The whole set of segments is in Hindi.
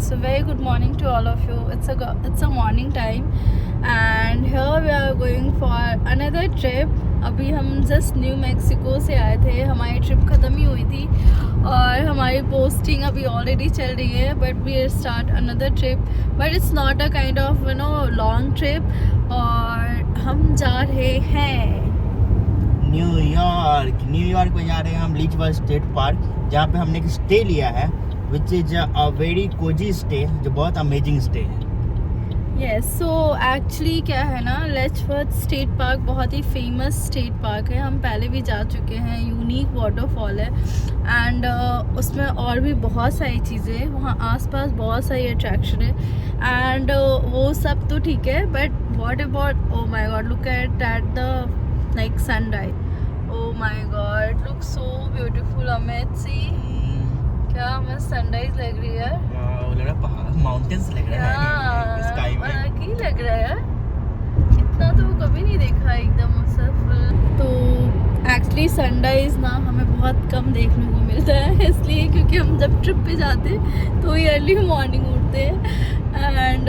So very good morning to all of you. It's a morning time and here we are going for another trip. अभी हम जस्ट न्यू मैक्सिको से आए थे, हमारी ट्रिप ख़त्म ही हुई थी और हमारी पोस्टिंग अभी ऑलरेडी चल रही है. But we start another trip, but it's not a kind of long trip. और हम जा रहे हैं न्यूयॉर्क में जा रहे हैं हम लीचबर्ग स्टेट पार्क, जहाँ पे हमने एक स्टे लिया है which is a very Cozi stay, जो बहुत अमेजिंग स्टे है. यस, सो एक्चुअली क्या है ना, लीचबर्ग स्टेट पार्क बहुत ही फेमस स्टेट पार्क है. हम पहले भी जा चुके हैं. यूनिक वाटरफॉल है एंड उसमें और भी बहुत सारी चीज़ें हैं. वहाँ आसपास बहुत सारी अट्रैक्शन है एंड वो सब तो ठीक है, but what about, oh my god, look at the like sunrise. Oh my god, look so beautiful. Amit, see क्या मस्त सनराइज लग रही है. वाओ, लग रहा है पहाड़, माउंटेन्स लग रहा है स्काई में. अलग ही लग रहा है यार, इतना तो कभी नहीं देखा एकदम सब. तो एक्चुअली सनराइज ना हमें बहुत कम देखने को मिलता है, इसलिए क्योंकि हम जब ट्रिप पे जाते तो ही अर्ली मॉर्निंग उठते हैं एंड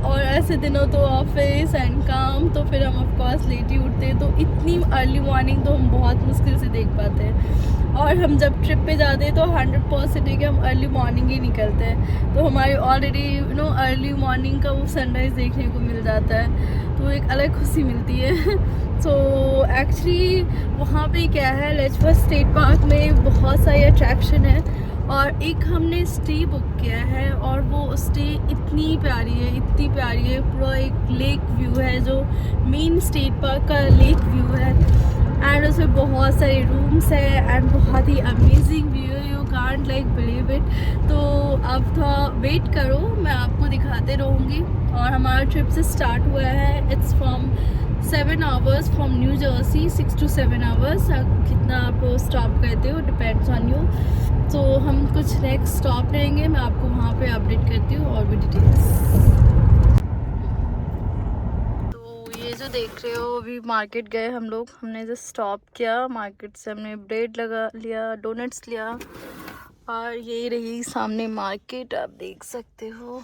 और ऐसे दिनों तो ऑफिस एंड काम, तो फिर हम ऑफ कोर्स लेट ही उठते हैं. तो इतनी अर्ली मॉर्निंग तो हम बहुत मुश्किल से देख पाते हैं. और हम जब ट्रिप पे जाते हैं तो 100% है कि हम अर्ली मॉर्निंग ही निकलते हैं, तो हमारी ऑलरेडी अर्ली मॉर्निंग का वो सनराइज़ देखने को मिल जाता है, तो एक अलग खुशी मिलती है. सो एक्चुअली वहाँ पे क्या है, लीचबर्ग स्टेट पार्क में बहुत सारी अट्रैक्शन है और एक हमने स्टे बुक किया है और वो स्टे इतनी प्यारी है. पूरा एक लेक व्यू है, जो मेन स्टेट पार्क का लेक व्यू है एंड उसमें बहुत सारे रूम्स है एंड बहुत ही अमेजिंग व्यू है. You can't like believe it. तो आप थोड़ा वेट करो, मैं आपको दिखाते रहूँगी. और हमारा ट्रिप से स्टार्ट हुआ है. It's from 7 hours from new Jersey, 6 to 7 hours. कितना आप स्टॉप करते हो डिपेंड्स ऑन यू. तो हम कुछ नेक्स्ट स्टॉप रहेंगे, मैं आपको वहाँ पे अपडेट करती हूँ और भी डिटेल्स. तो ये जो देख रहे हो, अभी मार्केट गए हम लोग. हमने जो स्टॉप किया मार्केट से, हमने ब्रेड लगा लिया, डोनट्स लिया और ये रही सामने मार्केट, आप देख सकते हो.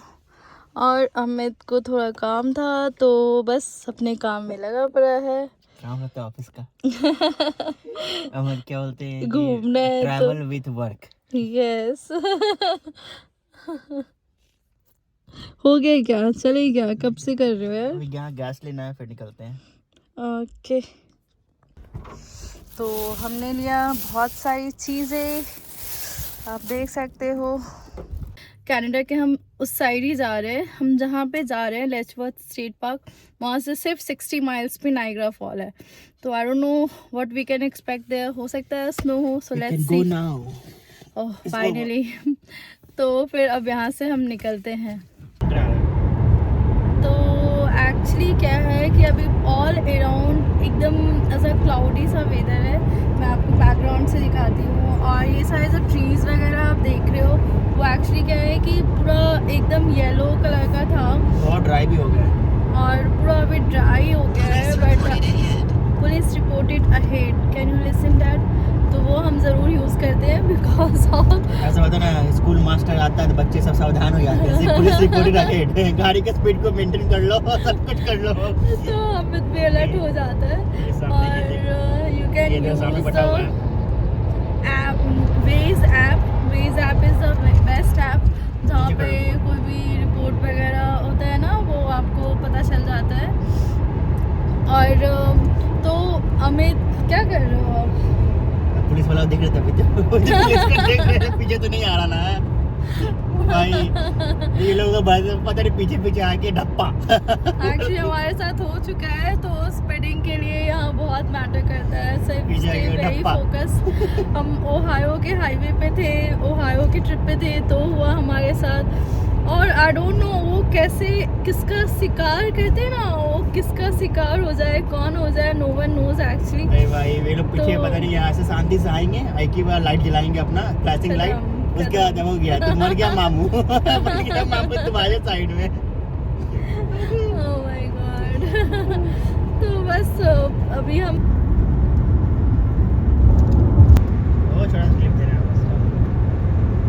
और अमित को थोड़ा काम था तो बस अपने काम में लगा पड़ा है. काम रहता है ऑफिस का. अमर क्या बोलते हैं, घूमने, ट्रैवल विथ वर्क. यस. हो गया क्या, चले क्या, कब से कर रहे हो यार? अभी यहाँ गैस लेना है, फिर निकलते हैं. ओके. तो हमने लिया बहुत सारी चीज़ें, आप देख सकते हो. कनाडा के हम उस साइड ही जा रहे हैं. हम जहाँ पे जा रहे हैं लीचबर्ग स्टेट पार्क, वहाँ से सिर्फ 60 माइल्स पे नाइग्रा फॉल है. तो I don't know what we can expect there. हो सकता है स्नो हो, so let's see. Oh finally. तो फिर अब यहाँ से हम निकलते हैं. तो एक्चुअली क्या है कि अभी ऑल अराउंड एकदम ऐसा क्लाउडी सा वेदर है. मैं आपको बैकग्राउंड से दिखाती हूँ. और ये सारे जो ट्रीज़ वगैरह आप देख रहे हो, वो एक्चुअली क्या है कि पूरा एकदम येलो कलर का था, बहुत ड्राई भी हो गया है और पूरा अभी ड्राई हो गया है. But police reported ahead, can you listen that? तो वो हम ज़रूर यूज़ करते हैं बिकॉज ऑफ, ऐसा होता है ना, स्कूल मास्टर आता है तो बच्चे सब सावधान हो जाते हैं. पुलिस रिपोर्टेड अहेड, गाड़ी के स्पीड को मेंटेन कर लो, सब कुछ कर लो. तो अमित भी अलर्ट हो जाता है. और you can use the app, Waze app is the best app, जहाँ पे कोई भी रिपोर्ट वगैरह होता है ना, वो आपको पता चल जाता है. और तो अमित क्या कर रहे हो आप? पुलिस वाला देख रहे थे पीछे तो नहीं आ रहा ना भाई. ये लोग पता नहीं पीछे आके ढप्पा. एक्चुअली हमारे साथ हो चुका है. तो स्पीडिंग के लिए यहाँ बहुत मैटर करता है. सिर्फ स्टे वेरी फोकस. हम ओहायो के हाईवे पे थे, ओहायो की ट्रिप पे थे, तो हुआ हमारे साथ. और आई डोंट नो वो कैसे किसका शिकार करते हैं ना, वो किसका शिकार हो जाए, कौन हो जाए, नो वन नोज एक्चुअली. नहीं भाई, वे लोग पीछे पता नहीं, यहाँ से शांति से आएंगे, एक ही बार लाइट जलाएंगे अपना फ्लैशिंग लाइट, उसके बाद जब हो गया तो मर गया मामू. मर गया मामू तुम्हारे साइड में. ओह माय गॉड. तो बस अभी हम छोटा स्लिप दे रहे हैं.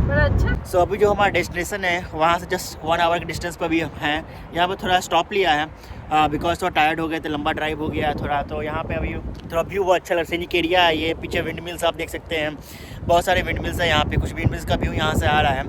बड़ा अच्छा. सो अभी जो हमारा डेस्टिनेशन है वहाँ से जस्ट 1 आवर के डिस्टेंस पर भी हम हैं। यहाँ पर थोड़ा स्टॉप लिया है बिकॉज थोड़ा टायर्ड हो गए थे, लंबा ड्राइव हो गया है थोड़ा। तो यहाँ पे अभी थोड़ा व्यू बहुत अच्छा लग, सीनिक एरिया है ये। पीछे विंड मिल्स आप देख सकते हैं, बहुत सारे विंड मिल्स हैं यहाँ पे। कुछ विंड मिल्स का व्यू यहाँ से आ रहा है।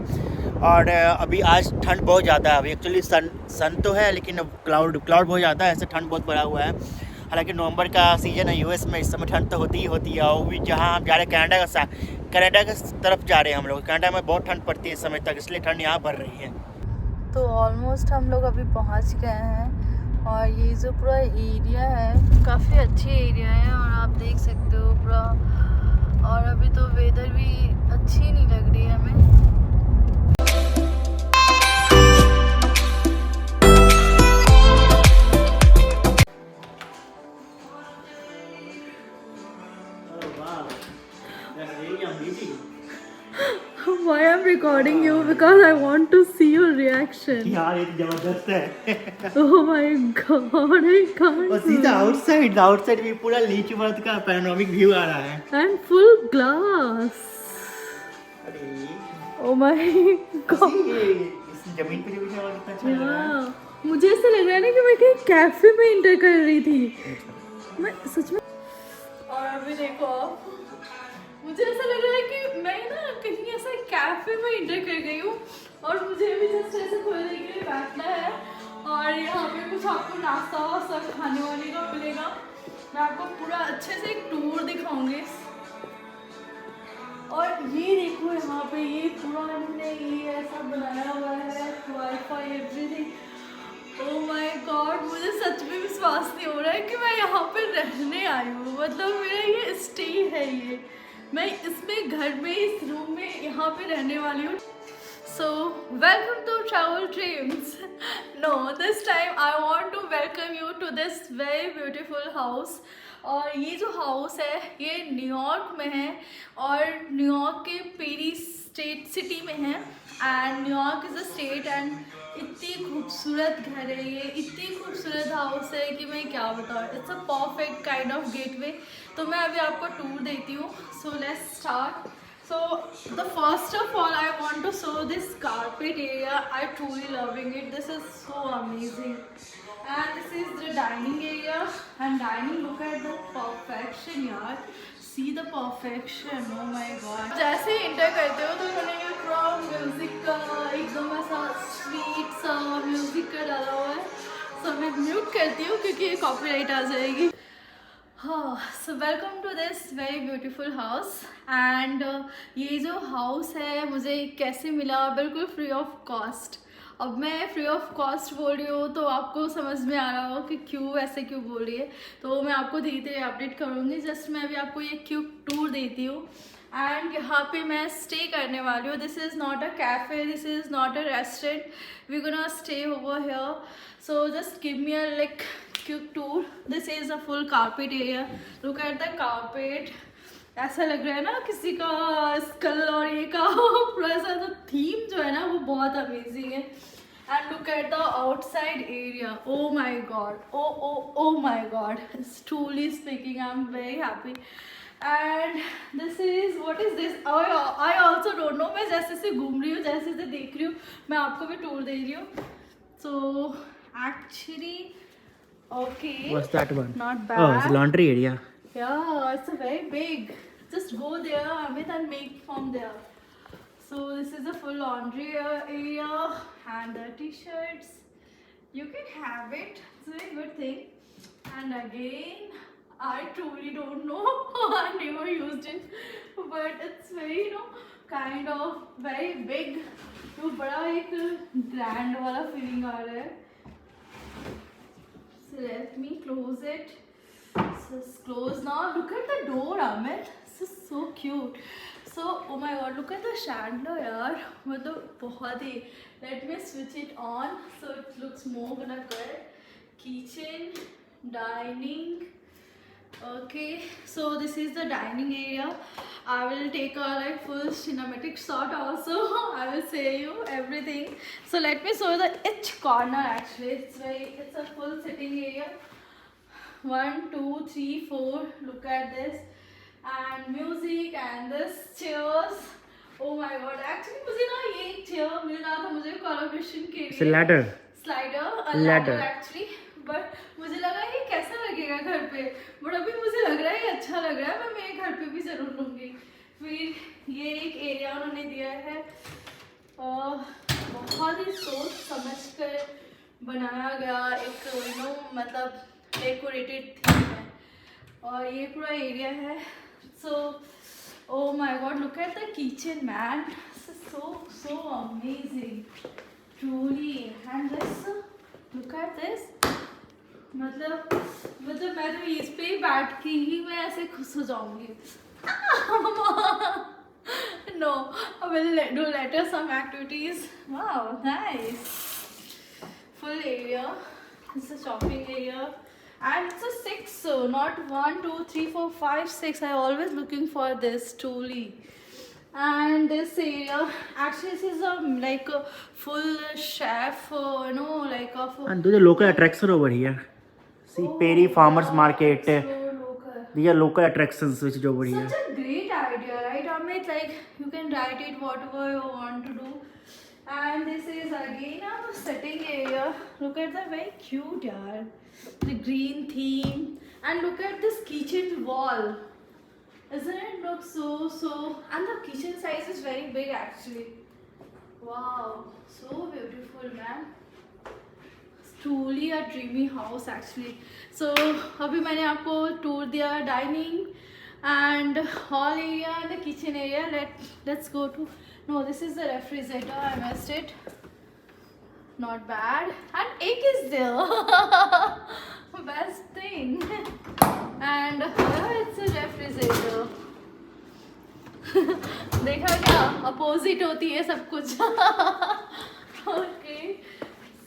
और अभी आज ठंड बहुत ज़्यादा है। अभी एक्चुअली सन तो है लेकिन क्लाउड बहुत ज़्यादा है, ऐसे ठंड बहुत बढ़ा हुआ है। हालांकि नवंबर का सीज़न है यूएस में, इस समय ठंड तो होती ही होती है। और भी जहाँ हम जा रहे हैं कनाडा की तरफ जा रहे हैं हम लोग। कनाडा में बहुत ठंड पड़ती है इस समय तक, इसलिए ठंड यहाँ बढ़ रही है। तो ऑलमोस्ट हम लोग अभी पहुंच गए हैं और ये जो पूरा एरिया है काफ़ी अच्छी एरिया है और आप देख सकते हो पूरा। और अभी तो वेदर भी अच्छी नहीं लग रही है हमें। Why I'm recording you? Because I want to see your reaction. यार ये जबरदस्त है। Oh my god, I can't. और सीधा आउटसाइड भी पूरा लीच वर्थ का पैनोरामिक व्यू आ रहा है। And full glass. Oh my god. इस जमीन पे जो भी है कितना अच्छा लग रहा है। मुझे ऐसा लग रहा है ना कि मैं कहीं कैफे में इंटर कर रही थी, मैं सच में। और अभी देखो आप, मुझे ऐसा लग रहा है कि मैं ना कहीं ऐसा कैफे में इंटर कर गई हूँ और मुझे भी जस्ट ऐसे थोड़ी देर के लिए बैठना है और यहाँ पे कुछ आपको नाश्ता वास्ता खाने वाने का मिलेगा। मैं आपको पूरा अच्छे से एक टूर दिखाऊंगी। और ये देखो यहाँ पे ये पूरा इन्होंने ये ऐसा बनाया हुआ है, wifi everything. Oh my God, मुझे सच में विश्वास नहीं हो रहा है कि मैं यहाँ पे रहने आई हूँ। मतलब मेरा ये स्टे है, ये मैं इसमें घर में इस रूम में यहाँ पे रहने वाली हूँ। So welcome to travel dreams. No, this time I want to welcome you to this very beautiful house. और ये जो हाउस है ये न्यूयॉर्क में है और न्यूयॉर्क के पेरी सिटी में है। And New York is a state and इतनी खूबसूरत घर है ये, इतनी खूबसूरत हाउस है कि मैं क्या बताऊँ। It's a perfect kind of gateway. तो मैं अभी आपको टूर देती हूँ। So let's start. So the first of all I want to show this carpet area. I truly loving it. This is so amazing. And this is the dining area. And dining, look at the perfection yaar. See the perfection. Oh my god. जैसे इंटर करते हो तो उन्होंने ये पूरा म्यूजिक का एकदम ऐसा स्वीट सा म्यूजिक का डाला हुआ है। So मैं म्यूट करती हूँ क्योंकि ये कॉपीराइट आ जाएगी। हाँ, so welcome to this very beautiful house. And ये जो हाउस है मुझे कैसे मिला, बिल्कुल फ्री ऑफ कॉस्ट। अब मैं फ्री ऑफ कॉस्ट बोल रही हूँ तो आपको समझ में आ रहा हो कि क्यों ऐसे क्यों बोल रही है, तो मैं आपको धीरे धीरे अपडेट करूँगी। जस्ट मैं अभी आपको ये क्विक टूर देती हूँ। एंड यहाँ पे मैं स्टे करने वाली हूँ। This is not a cafe, this is not a restaurant, we gonna stay over here. So just give me a like quick tour. This is a full carpet area. Look at the carpet. ऐसा लग रहा है ना किसी का स्कल और ये का पूरा ऐसा जो थीम जो है ना वो बहुत अमेजिंग है। And look at the outside area. Oh my god. Oh my god. It's truly speaking, I'm very happy. And this is what is this? I also don't know. मैं जैसे से घूम रही हूँ, जैसे से देख रही हूँ, मैं आपको भी टूर दे रही हूँ। So actually. Okay. What's that one? Not bad. Oh, it's a laundry area. Yeah, it's a very big. Just go there, Amit, and make from there. So this is a full laundry area and the t-shirts. You can have it. It's a very good thing. And again, I truly don't know. I never used it, but it's very, kind of very big. तो बड़ा एक grand वाला feeling आ रहा है. So let me close it. So it's closed now. Look at the door, Amit. This is so cute. So oh my god, look at the chandelier यार, मतलब बहुत ही. Let me switch it on so it looks more gonna good. Kitchen, dining. Okay, so this is the dining area. I will take a like full cinematic shot also. I will say you everything. So let me show you the each corner. Actually, it's a full sitting area. 1, 2, 3, 4. Look at this, and music and this chairs. Oh my god, actually मुझे ना ये चेयर मिल रहा था मुझे कोलैबोरेशन के It's a लिए ladder. ladder actually, but मुझे लगा ये कैसा लगेगा घर पे, बट अभी मुझे लग रहा है ये अच्छा लग रहा है, मैं मेरे घर पे भी जरूर लूँगी। फिर ये एक एरिया उन्होंने दिया है, बहुत ही सोच समझ कर बनाया गया एक मतलब डेकोरेटेड थीम है, और ये पूरा एरिया है। सो oh my god, look at the kitchen, man. This is so amazing, truly. And this, look at this. मतलब मैं तो इस पे ही बैठ के ही मैं ऐसे खुश हो जाऊंगी। No, I will do later some activities. Wow, nice. Full area. This is a shopping area. And it's a 6, so not 1, 2, 3, 4, 5, 6. I always looking for this truly. And this area, actually this is like a full chef, like of. And those are local attractions over here. See, Perry Farmers Market. So local. These are local attractions which is over here. Such a great idea, right, Amit? Like you can write it whatever you want to do. And this is again a setting area. Look at the very cute, yaar. The green theme, and look at this kitchen wall. Isn't it look so? And the kitchen size is very big actually. Wow, so beautiful, man. It's truly a dreamy house actually. So अभी मैंने आपको tour दिया dining and hall area and the kitchen area. Let's go to. No, this is the refrigerator. I missed it. Not bad. And egg is there. Best thing. And it's a refrigerator. देखा क्या अपोजिट होती है सब कुछ. Okay.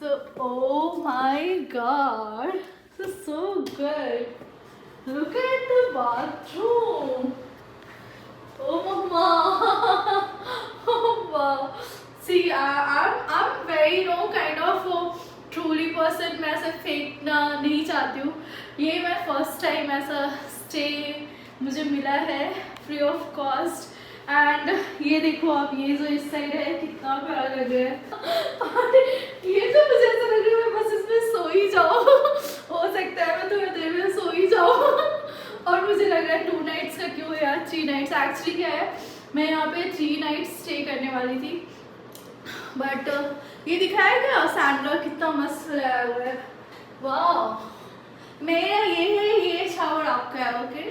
So, oh my god. This is so good. Look at the bathroom. Oh mama. Oh wow. See, I'm very kind of truly person. मैं ऐसे फेंकना नहीं चाहती हूँ. ये मैं फर्स्ट टाइम ऐसा स्टे मुझे मिला है फ्री ऑफ कॉस्ट. एंड ये देखो आप, ये जो इस साइड है कितना प्यारा लग रहा है. और ये तो मुझे ऐसा लग रहा है मैं बस इसमें सो ही जाऊँ. हो सकता है मैं थोड़ी देर में सो ही जाऊँ. और मुझे लग रहा है 2 नाइट्स का क्यों यार, 3 नाइट्स. एक्चुअली क्या है, मैं यहाँ पे 3 नाइट्स स्टे करने वाली थी, बट ये दिखाया क्या सैंडलर कितना मस्त लगाया हुआ है. वाह, मेरा ये है, ये शावर आपका है. ओके.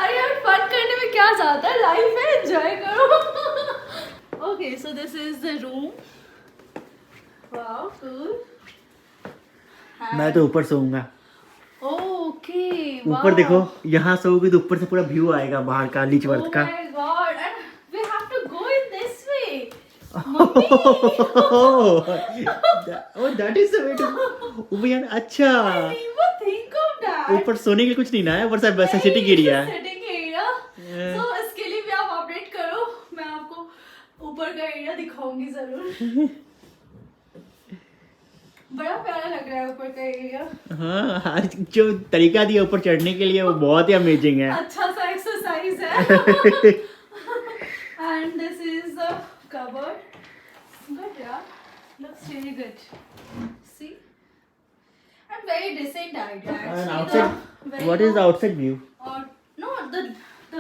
अरे यार फन करने में क्या जाता है, लाइफ है, एंजॉय करो. Okay, so this is the room. Wow, cool. मैं तो ऊपर सोऊंगा. ओके, ऊपर देखो, यहाँ सोओगे तो ऊपर से पूरा व्यू आएगा बाहर का, लीच वर्थ का. Oh my god, and we have to go in this way. Oh, that is the way to. ऊपर यार अच्छा. I didn't even think of that. ऊपर सोने के लिए कुछ नहीं ना है, ऊपर सब वैसा सिटिंग एरिया है. Sitting area. So इसके लिए भी आप अपडेट करो, मैं आपको ऊपर का एरिया दिखाऊंगी जरूर. बड़ा प्यारा लग रहा है ऊपर का एरिया. हाँ, जो तरीका दिया ऊपर चढ़ने के लिए वो बहुत ही अमेजिंग है. अच्छा सा एक्सरसाइज है. And this is the cupboard. Good, yeah. Looks really good. See? And very decent idea actually. And outside, what is the outside view? Or no, the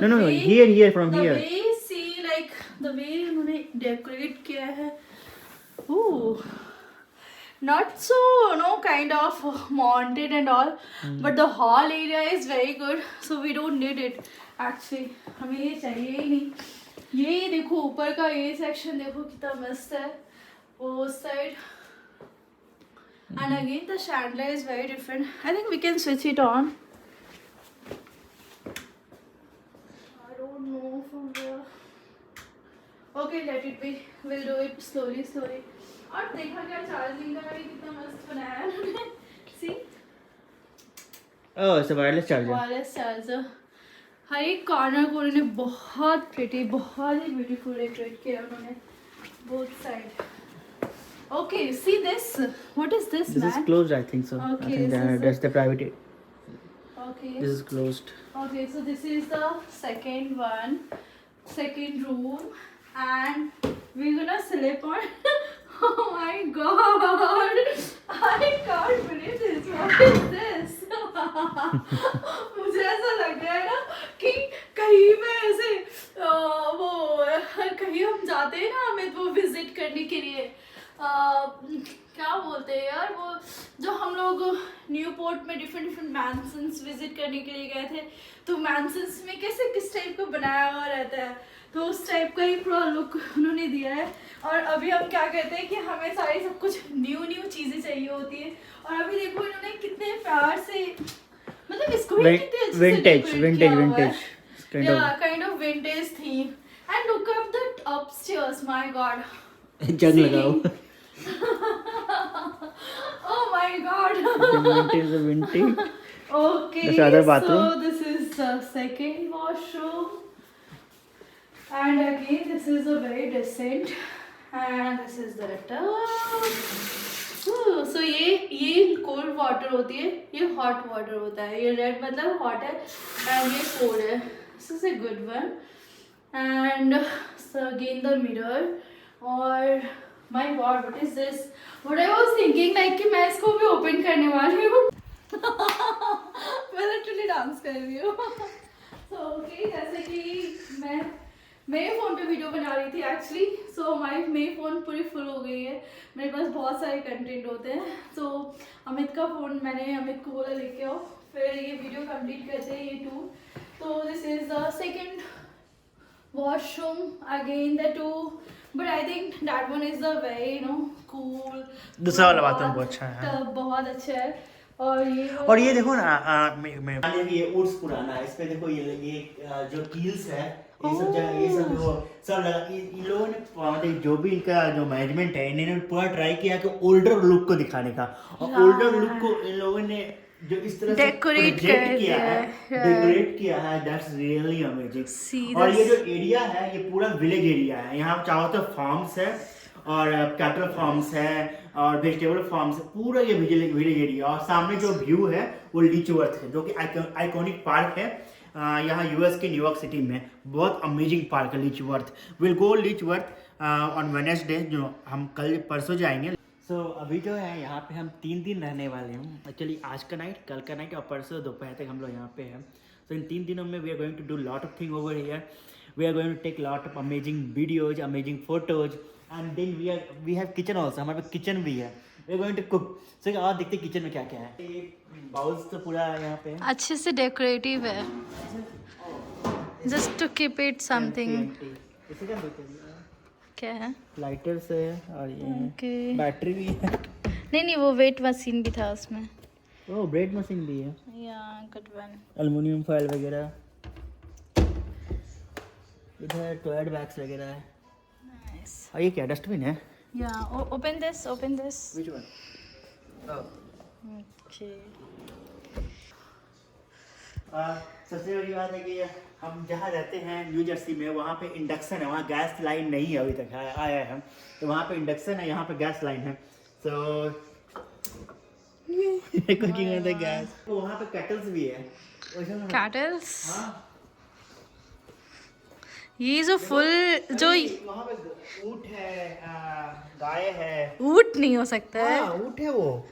No, way, here from the here. way see like the way उन्होंने decorate किया है. Ooh. Not so, kind of mounted and all, but the hall area is very good, so we don't need it actually. हमें ये चाहिए ही नहीं. ये देखो ऊपर का ये सेक्शन देखो कितना मस्त है, वो side. And again the chandelier is very different. I think we can switch it on. I don't know from where. Okay, let it be. We'll do it slowly. और देखा क्या चार्जिंग का भी कितना मस्त बनाया है उन्होंने. See. Oh, it's a wireless charger. Wireless charger. हर एक कॉर्नर को उन्होंने बहुत प्रिटी, बहुत ही ब्यूटीफुल डेकोरेट किया उन्होंने both side. Okay, see this. What is this, This is closed, I think so. Okay, I think this is that's the private. Okay. This is closed. Okay, so this is the second one. second room and we're gonna sleep on. Oh my god, I can't believe this. What is this? मुझे ऐसा लग रहा है ना कि कहीं मैं ऐसे वो कहीं हम जाते हैं ना अमित वो विजिट करने के लिए क्या बोलते हैं यार वो जो हम लोग न्यू पोर्ट में डिफरेंट मैंसन्स विजिट करने के लिए गए थे, तो मैंसन्स में कैसे किस टाइप का बनाया हुआ रहता है, तो उस टाइप का ही पूरा लुक उन्होंने दिया है। और अभी हम क्या कहते हैं कि हमें सारी सब कुछ न्यू चीज़ें चाहिए होती है, और अभी देखो इन्होंने कितने प्यार से मतलब इसको ही कितने अच्छे से vintage kind of vintage theme. And look up the upstairs, my god जग लगाओ। Oh my god. Vintage. Okay, That's other bathroom. so this is the second washroom, and again this is a very decent, and this is the tub. So ये cold water होती है, ये hot water होता है, ये red मतलब hot है and ये cold है. This is a good one. And so again the mirror, और my god what is this? What I was thinking like कि मैं इसको भी open करने वाली हूँ। मैं literally डांस कर रही हूँ। So okay, जैसे कि मैं मेरे फ़ोन पे वीडियो बना रही थी एक्चुअली, सो हमारी मेरी फ़ोन पूरी फुल हो गई है, मेरे पास बहुत सारे कंटेंट होते हैं। सो अमित का फ़ोन मैंने अमित को बोला लेके आओ, फिर ये वीडियो कंप्लीट करते हैं ये टूर। तो this is the second washroom, again the two, but I think that one is the very cool. दूसरा वाला बाथरूम बहुत अच्छा है, बहुत अच्छा है। और ये देखो ना ये उर्स पुराना है, इस पे देखो ये जो कील्स है ये सब जगह ये सब वो सब लगा, इन लोगों ने मतलब जो भी इनका जो मैनेजमेंट है इन्होंने पूरा ट्राई किया कि ओल्डर लुक को दिखाने का, और ओल्डर लुक को इन लोगों ने जो इस तरह से डेकोरेट किया है दैट्स रियली अमेजिंग। और ये जो एरिया है ये पूरा विलेज एरिया है, यहाँ चाहो तो फार्म्स है और कैटल फार्म्स है और वेजिटेबल फार्म्स है, पूरा ये विलेज एरिया। और सामने जो व्यू है वो लीचवर्थ है जो कि आइकॉनिक पार्क है यहाँ यूएस के न्यूयॉर्क सिटी में, बहुत अमेजिंग पार्क है लीचवर्थ। विल गो लीचवर्थ ऑन वेडनेसडे, जो हम कल परसों जाएंगे। सो अभी जो है यहाँ पे हम 3 दिन रहने वाले हैं एक्चुअली, आज का नाइट, कल का नाइट और परसों दोपहर तक हम लोग यहाँ पे हैं। सो इन 3 दिनों में we are going to do lot of thing over here, we are going to take lot of amazing videos, amazing photos, and then we have kitchen also, हमारे पास किचन भी है, we are going to cook. So और देखते किचन में क्या क्या है। ये बाउल्स तो पूरा यहाँ पे अच्छे से डेकोरेटिव है, just to keep it something. क्या है? लाइटर्स है और ये बैटरी भी है। नहीं वो वेट मशीन भी था उसमें। ओह ब्रेड मशीन भी है, या गुड वन। एल्युमिनियम फॉइल वगैरह, इधर टॉयलेट बैग्स वगैरह है। नाइस। और ये क्या डस्टबिन है? या open this which one? Okay. सबसे बड़ी बात है कि हम जहाँ रहते हैं न्यू जर्सी में, वहाँ पे इंडक्शन है, वहाँ गैस लाइन नहीं है अभी तक आया है, तो वहाँ पे इंडक्शन है, यहाँ पे गैस लाइन है। सो कुकिंग विद द गैस। तो वहाँ पे केटल्स भी है। केटल्स? हाँ। ये जो फुल जो वहाँ पे ऊँट है, गाय है। ऊँट नहीं हो सकता है। हाँ ऊँट है वो।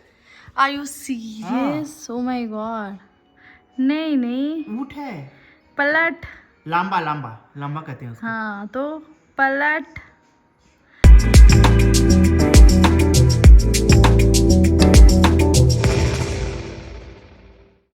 Are you serious? Oh my god. नहीं ऊँट है। पलट। लांबा कहते हैं उसको। हाँ तो पलट